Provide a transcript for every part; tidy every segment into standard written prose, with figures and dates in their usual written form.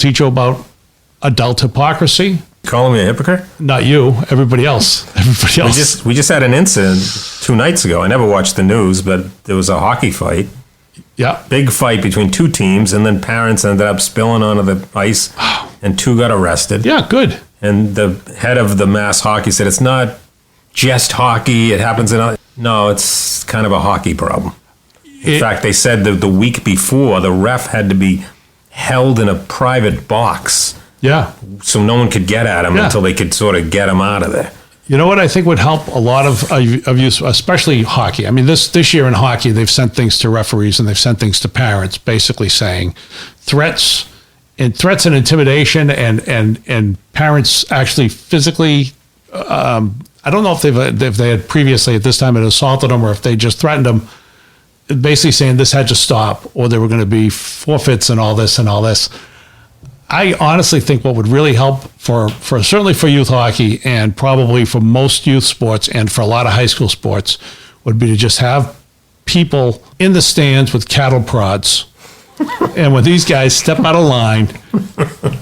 teach you about adult hypocrisy. Calling me a hypocrite? Not you, everybody else. Everybody else. We just had an incident 2 nights ago. I never watched the news, but there was a hockey fight. Yeah. Big fight between 2 teams, and then parents ended up spilling onto the ice, and 2 got arrested. Yeah, good. And the head of the mass hockey said, it's not just hockey, it happens in... No, it's kind of a hockey problem. In fact, they said that the week before, the ref had to be held in a private box. Yeah. So no one could get at him until they could sort of get him out of there. You know what I think would help a lot of you, especially hockey? I mean, this year in hockey, they've sent things to referees and they've sent things to parents, basically saying threats and intimidation and parents actually physically. I don't know if they had previously at this time had assaulted them or if they just threatened them, basically saying this had to stop or there were going to be forfeits and all this and all this. I honestly think what would really help for certainly for youth hockey and probably for most youth sports and for a lot of high school sports would be to just have people in the stands with cattle prods. And when these guys step out of line,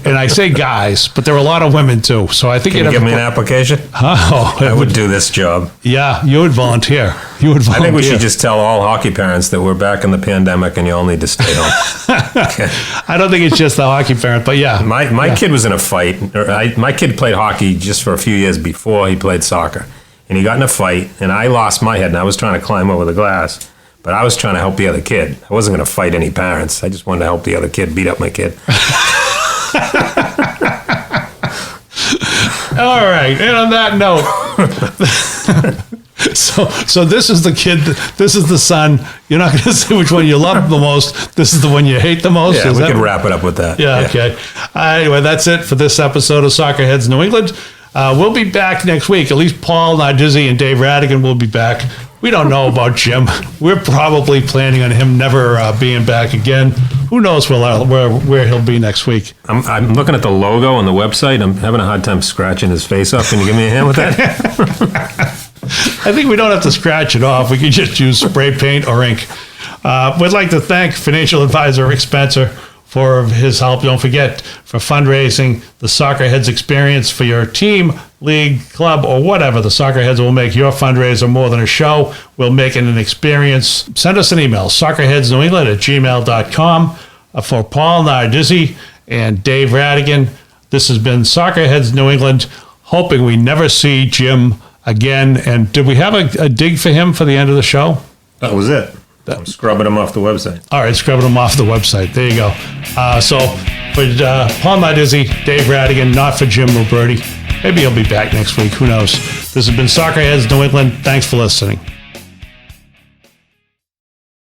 and I say guys, but there are a lot of women too. So I think Can you give me an application? Oh, I would do this job. Yeah, you would volunteer. I think we should just tell all hockey parents that we're back in the pandemic and you all need to stay home. Okay. I don't think it's just the hockey parent, but yeah. My kid was in a fight. My kid played hockey just for a few years before he played soccer. And he got in a fight, and I lost my head, and I was trying to climb over the glass. But I was trying to help the other kid. I wasn't going to fight any parents. I just wanted to help the other kid beat up my kid. All right. And on that note, so this is the kid, this is the son. You're not going to say which one you love the most. This is the one you hate the most. Yeah, we can wrap it up with that. Yeah, okay. Anyway, that's it for this episode of Soccerheads New England. We'll be back next week. At least Paul Nardizzi and Dave Rattigan will be back. We don't know about Jim. We're probably planning on him never being back again. Who knows where he'll be next week? I'm looking at the logo on the website. I'm having a hard time scratching his face up. Can you give me a hand with that? I think we don't have to scratch it off. We can just use spray paint or ink. We'd like to thank financial advisor Rick Spencer for his help. Don't forget, for fundraising, the Soccerheads experience for your team, league, club, or whatever, the Soccerheads will make your fundraiser more than a show. We'll make it an experience. Send us an email, soccerheadsnewengland@gmail.com. For Paul Nardizzi and Dave Rattigan, this has been Soccerheads New England, hoping we never see Jim again. And did we have a dig for him for the end of the show? That was it. I'm scrubbing him off the website. All right, scrubbing him off the website. There you go. So for Paul Nardizzi, Dave Rattigan, not for Jim Ruberti. Maybe he'll be back next week. Who knows? This has been Soccerheads New England. Thanks for listening.